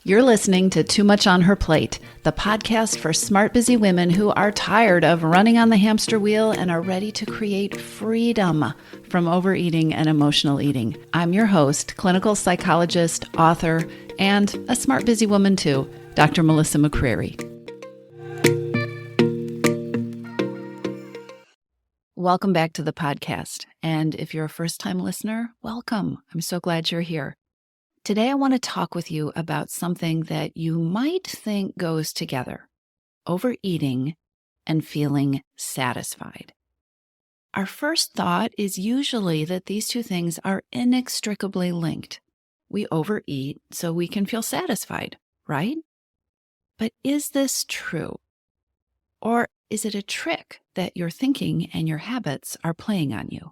You're listening to Too Much on Her Plate, the podcast for smart, busy women who are tired of running on the hamster wheel and are ready to create freedom from overeating and emotional eating. I'm your host, clinical psychologist, author, and a smart, busy woman too, Dr. Melissa McCreary. Welcome back to the podcast. And if you're a first-time listener, welcome. I'm so glad you're here. Today, I want to talk with you about something that you might think goes together: overeating and feeling satisfied. Our first thought is usually that these two things are inextricably linked. We overeat so we can feel satisfied, right? But is this true? Or is it a trick that your thinking and your habits are playing on you?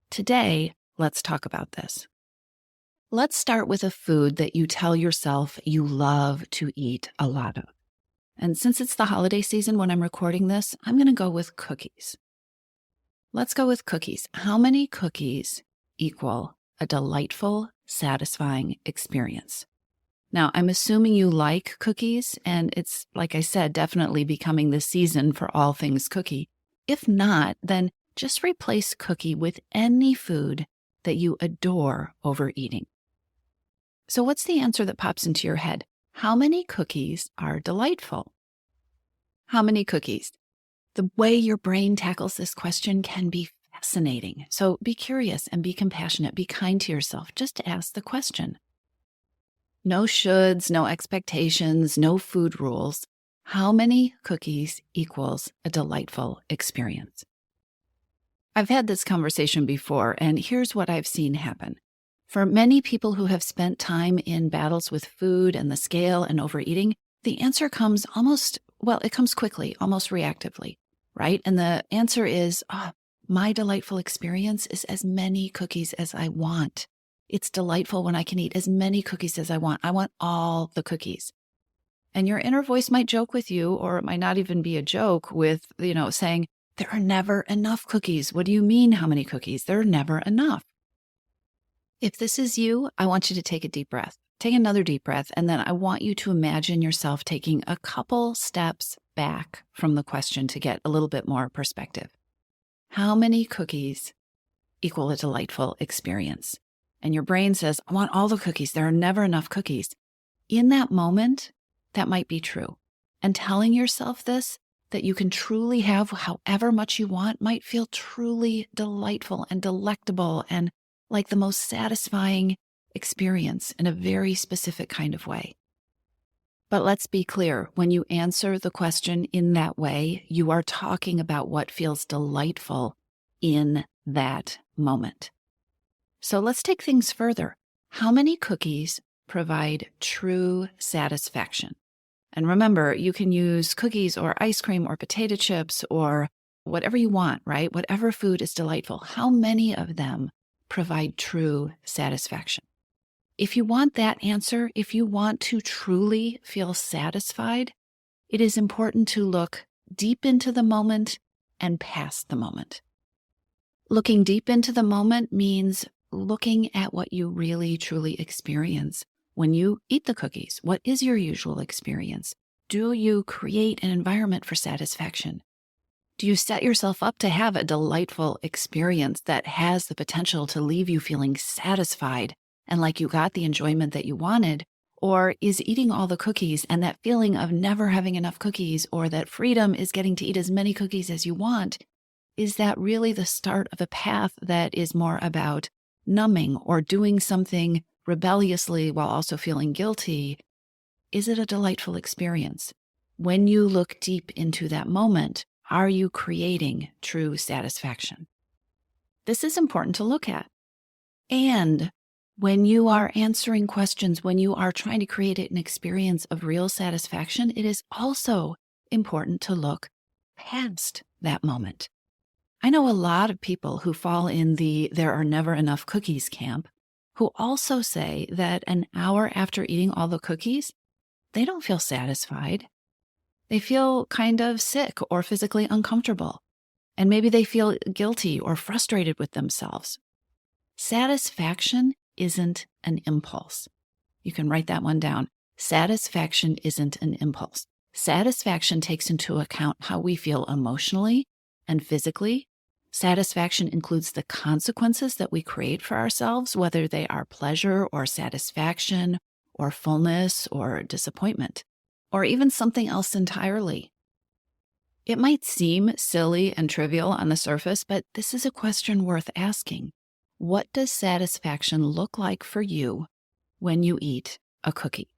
Today, let's talk about this. Let's start with a food that you tell yourself you love to eat a lot of. And since it's the holiday season when I'm recording this, I'm going to go with cookies. Let's go with cookies. How many cookies equal a delightful, satisfying experience? Now, I'm assuming you like cookies, and it's, like I said, definitely becoming the season for all things cookie. If not, then just replace cookie with any food that you adore overeating. So what's the answer that pops into your head? How many cookies are delightful? How many cookies? The way your brain tackles this question can be fascinating. So be curious and be compassionate. Be kind to yourself. Just ask the question. No shoulds, no expectations, no food rules. How many cookies equals a delightful experience? I've had this conversation before, and here's what I've seen happen. For many people who have spent time in battles with food and the scale and overeating, the answer comes it comes quickly, almost reactively, right? And the answer is, my delightful experience is as many cookies as I want. It's delightful when I can eat as many cookies as I want. I want all the cookies. And your inner voice might joke with you, or it might not even be a joke, with, saying, there are never enough cookies. What do you mean, how many cookies? There are never enough. If this is you, I want you to take a deep breath. Take another deep breath, and then I want you to imagine yourself taking a couple steps back from the question to get a little bit more perspective. How many cookies equal a delightful experience? And your brain says, I want all the cookies. There are never enough cookies. In that moment, that might be true. And telling yourself this, that you can truly have however much you want, might feel truly delightful and delectable and like the most satisfying experience in a very specific kind of way. But let's be clear, when you answer the question in that way, you are talking about what feels delightful in that moment. So let's take things further. How many cookies provide true satisfaction? And remember, you can use cookies or ice cream or potato chips or whatever you want, right? Whatever food is delightful. How many of them provide true satisfaction? If you want that answer, if you want to truly feel satisfied, it is important to look deep into the moment and past the moment. Looking deep into the moment means looking at what you really, truly experience when you eat the cookies. What is your usual experience? Do you create an environment for satisfaction? Do you set yourself up to have a delightful experience that has the potential to leave you feeling satisfied and like you got the enjoyment that you wanted? Or is eating all the cookies and that feeling of never having enough cookies, or that freedom is getting to eat as many cookies as you want, is that really the start of a path that is more about numbing or doing something rebelliously while also feeling guilty? Is it a delightful experience? When you look deep into that moment, are you creating true satisfaction? This is important to look at. And when you are answering questions, when you are trying to create an experience of real satisfaction, it is also important to look past that moment. I know a lot of people who fall in the there are never enough cookies camp, who also say that an hour after eating all the cookies, they don't feel satisfied. They feel kind of sick or physically uncomfortable, and maybe they feel guilty or frustrated with themselves. Satisfaction isn't an impulse. You can write that one down. Satisfaction isn't an impulse. Satisfaction takes into account how we feel emotionally and physically. Satisfaction includes the consequences that we create for ourselves, whether they are pleasure or satisfaction or fullness or disappointment, or even something else entirely. It might seem silly and trivial on the surface, but this is a question worth asking. What does satisfaction look like for you when you eat a cookie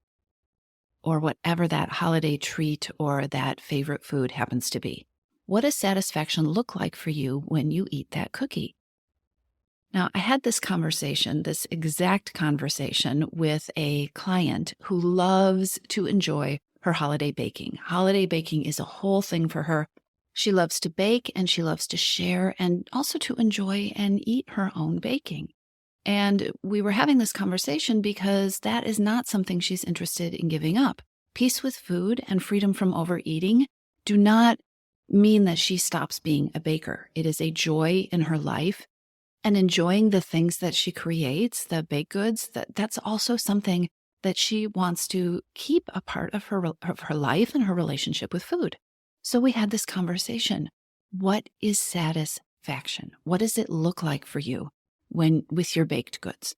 or whatever that holiday treat or that favorite food happens to be? What does satisfaction look like for you when you eat that cookie? Now, I had this exact conversation with a client who loves to enjoy her holiday baking. Holiday baking is a whole thing for her. She loves to bake and she loves to share and also to enjoy and eat her own baking. And we were having this conversation because that is not something she's interested in giving up. Peace with food and freedom from overeating do not mean that she stops being a baker. It is a joy in her life. And enjoying the things that she creates, the baked goods, that's also something that she wants to keep a part of her life and her relationship with food. So we had this conversation. What is satisfaction? What does it look like for you with your baked goods?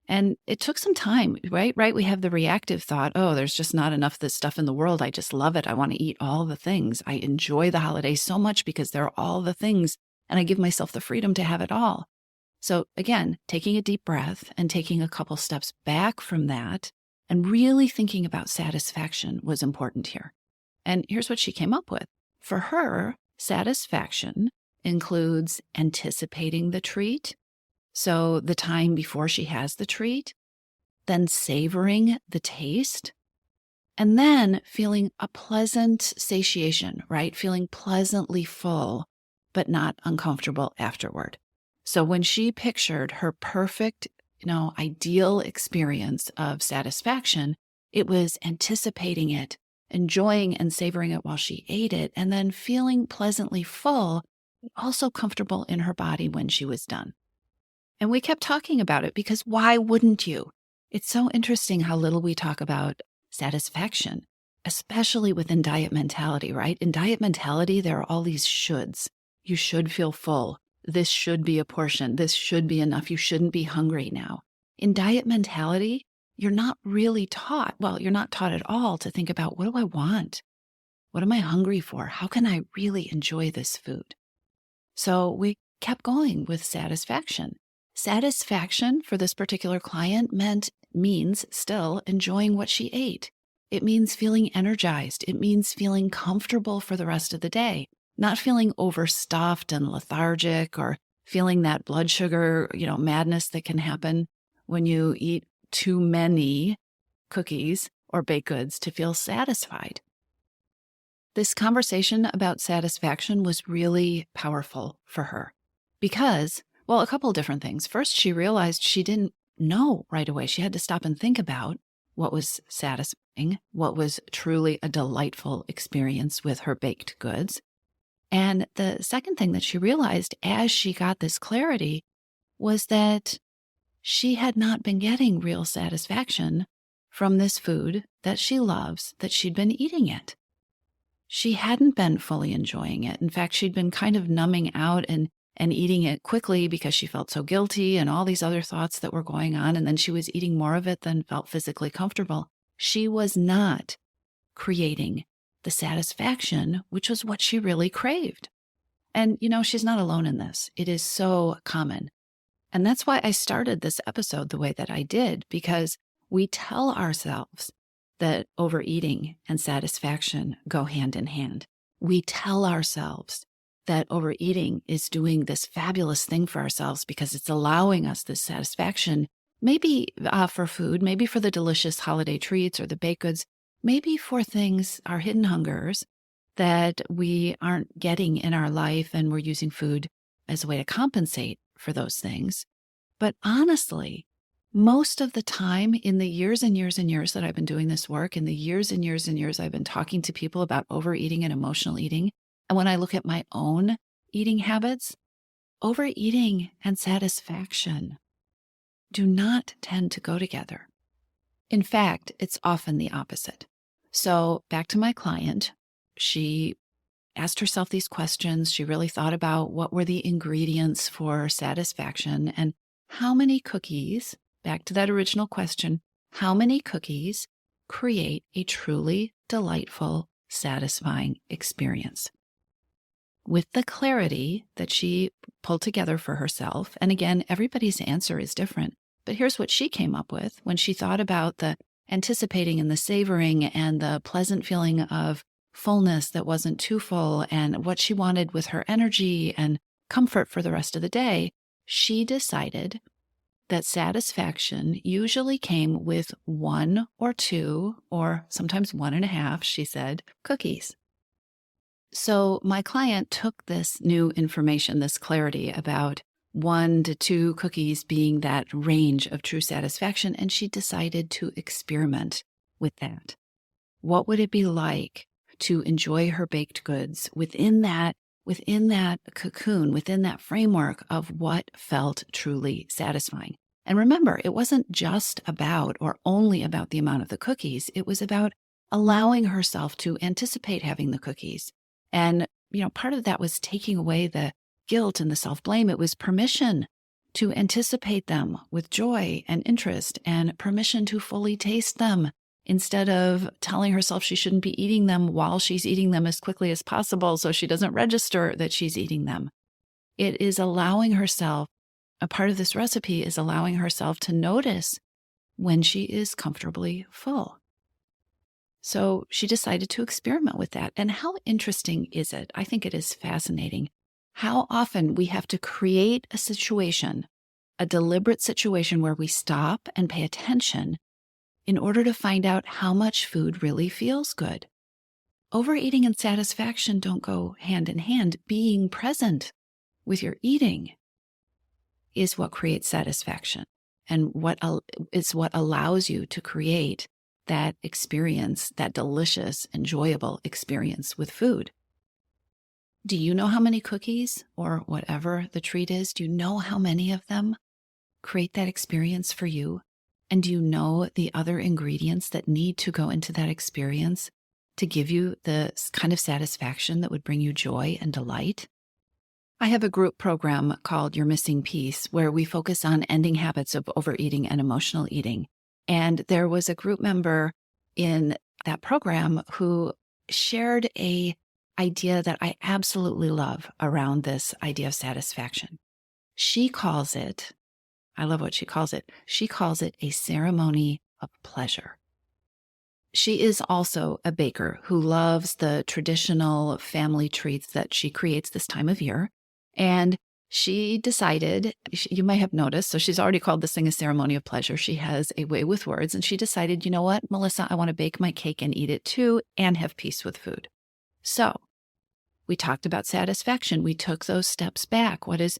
And it took some time, right? We have the reactive thought, oh, there's just not enough of this stuff in the world. I just love it. I want to eat all the things. I enjoy the holidays so much because there are all the things, and I give myself the freedom to have it all. So again, taking a deep breath and taking a couple steps back from that and really thinking about satisfaction was important here. And here's what she came up with. For her, satisfaction includes anticipating the treat, so the time before she has the treat, then savoring the taste, and then feeling a pleasant satiation, right? Feeling pleasantly full, but not uncomfortable afterward. So when she pictured her perfect, ideal experience of satisfaction, it was anticipating it, enjoying and savoring it while she ate it, and then feeling pleasantly full, also comfortable in her body when she was done. And we kept talking about it because why wouldn't you? It's so interesting how little we talk about satisfaction, especially within diet mentality, right? In diet mentality, there are all these shoulds. You should feel full. This should be a portion. This should be enough. You shouldn't be hungry now. In diet mentality, you're not really taught, you're not taught at all to think about, what do I want? What am I hungry for? How can I really enjoy this food? So we kept going with satisfaction. Satisfaction for this particular client means still enjoying what she ate. It means feeling energized. It means feeling comfortable for the rest of the day. Not feeling overstuffed and lethargic or feeling that blood sugar, madness that can happen when you eat too many cookies or baked goods to feel satisfied. This conversation about satisfaction was really powerful for her because, a couple of different things. First, she realized she didn't know right away. She had to stop and think about what was satisfying, what was truly a delightful experience with her baked goods. And the second thing that she realized as she got this clarity was that she had not been getting real satisfaction from this food that she loves, that she'd been eating it. She hadn't been fully enjoying it. In fact, she'd been kind of numbing out and eating it quickly because she felt so guilty and all these other thoughts that were going on. And then she was eating more of it than felt physically comfortable. She was not creating the satisfaction, which was what she really craved. And, she's not alone in this. It is so common. And that's why I started this episode the way that I did, because we tell ourselves that overeating and satisfaction go hand in hand. We tell ourselves that overeating is doing this fabulous thing for ourselves because it's allowing us this satisfaction, maybe for food, maybe for the delicious holiday treats or the baked goods, maybe for things, our hidden hungers that we aren't getting in our life and we're using food as a way to compensate for those things. But honestly, most of the time in the years and years and years that I've been doing this work, in the years and years and years I've been talking to people about overeating and emotional eating, and when I look at my own eating habits, overeating and satisfaction do not tend to go together. In fact, it's often the opposite. So back to my client, she asked herself these questions. She really thought about what were the ingredients for satisfaction and how many cookies, back to that original question, how many cookies create a truly delightful, satisfying experience? With the clarity that she pulled together for herself, and again, everybody's answer is different, but here's what she came up with when she thought about the anticipating and the savoring and the pleasant feeling of fullness that wasn't too full and what she wanted with her energy and comfort for the rest of the day. She decided that satisfaction usually came with one or two, or sometimes one and a half, she said, cookies. So my client took this new information, this clarity about 1 to 2 cookies being that range of true satisfaction, and she decided to experiment with that. What would it be like to enjoy her baked goods within that cocoon, within that framework of what felt truly satisfying? And remember, it wasn't just about or only about the amount of the cookies. It was about allowing herself to anticipate having the cookies. And, part of that was taking away the guilt and the self-blame. It was permission to anticipate them with joy and interest and permission to fully taste them instead of telling herself she shouldn't be eating them while she's eating them as quickly as possible so she doesn't register that she's eating them. It is allowing herself, a part of this recipe is allowing herself to notice when she is comfortably full. So she decided to experiment with that. And how interesting is it? I think it is fascinating how often we have to create a situation, a deliberate situation where we stop and pay attention in order to find out how much food really feels good. Overeating and satisfaction don't go hand in hand. Being present with your eating is what creates satisfaction and is what allows you to create that experience, that delicious, enjoyable experience with food. Do you know how many cookies or whatever the treat is? Do you know how many of them create that experience for you? And do you know the other ingredients that need to go into that experience to give you the kind of satisfaction that would bring you joy and delight? I have a group program called Your Missing Piece where we focus on ending habits of overeating and emotional eating. And there was a group member in that program who shared a idea that I absolutely love around this idea of satisfaction. She calls it, I love what she calls it. She calls it a ceremony of pleasure. She is also a baker who loves the traditional family treats that she creates this time of year. And she decided, you may have noticed, so she's already called this thing a ceremony of pleasure. She has a way with words. And she decided, you know what, Melissa, I want to bake my cake and eat it too and have peace with food. So we talked about satisfaction. We took those steps back. What is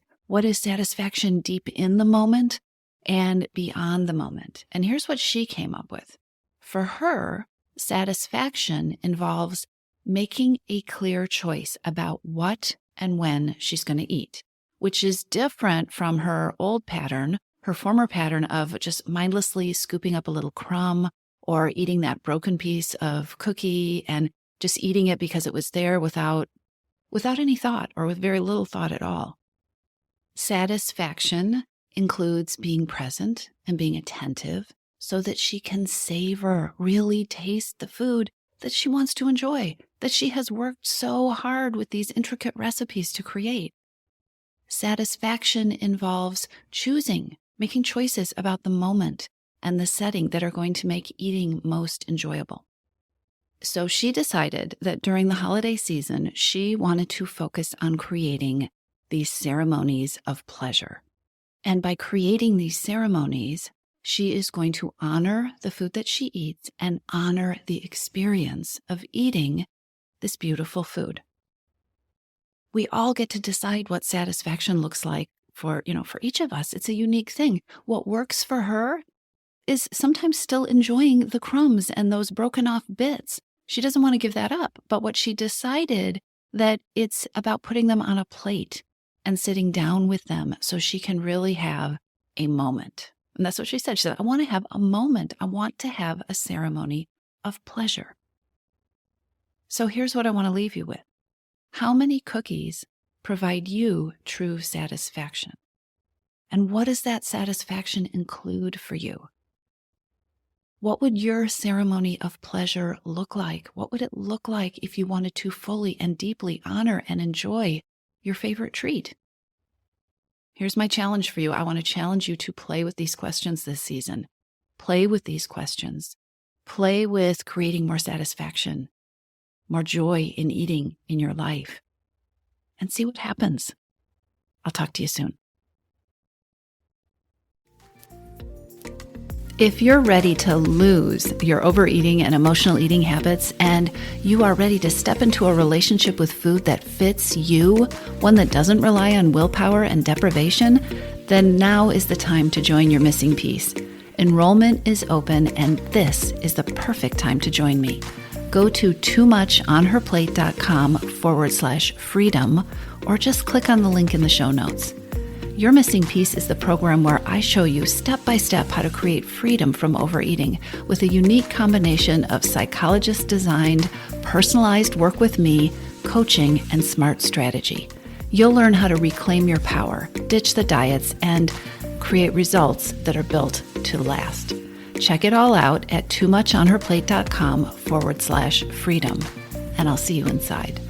satisfaction deep in the moment and beyond the moment? And here's what she came up with. For her, satisfaction involves making a clear choice about what and when she's going to eat, which is different from her old pattern, her former pattern of just mindlessly scooping up a little crumb or eating that broken piece of cookie and just eating it because it was there without any thought or with very little thought at all. Satisfaction includes being present and being attentive so that she can savor, really taste the food that she wants to enjoy, that she has worked so hard with these intricate recipes to create. Satisfaction involves choosing, making choices about the moment and the setting that are going to make eating most enjoyable. So she decided that during the holiday season, she wanted to focus on creating these ceremonies of pleasure. And by creating these ceremonies, she is going to honor the food that she eats and honor the experience of eating this beautiful food. We all get to decide what satisfaction looks like for each of us. It's a unique thing. What works for her is sometimes still enjoying the crumbs and those broken off bits. She doesn't want to give that up. But what she decided that it's about putting them on a plate and sitting down with them so she can really have a moment. And that's what she said. She said, I want to have a moment. I want to have a ceremony of pleasure. So here's what I want to leave you with. How many cookies provide you true satisfaction? And what does that satisfaction include for you? What would your ceremony of pleasure look like? What would it look like if you wanted to fully and deeply honor and enjoy your favorite treat? Here's my challenge for you. I want to challenge you to play with these questions this season. Play with these questions. Play with creating more satisfaction, more joy in eating in your life, and see what happens. I'll talk to you soon. If you're ready to lose your overeating and emotional eating habits, and you are ready to step into a relationship with food that fits you, one that doesn't rely on willpower and deprivation, then now is the time to join your missing piece. Enrollment is open, and this is the perfect time to join me. Go to toomuchonherplate.com/freedom, or just click on the link in the show notes. Your Missing Piece is the program where I show you step-by-step how to create freedom from overeating with a unique combination of psychologist-designed, personalized work with me, coaching, and smart strategy. You'll learn how to reclaim your power, ditch the diets, and create results that are built to last. Check it all out at toomuchonherplate.com/freedom, and I'll see you inside.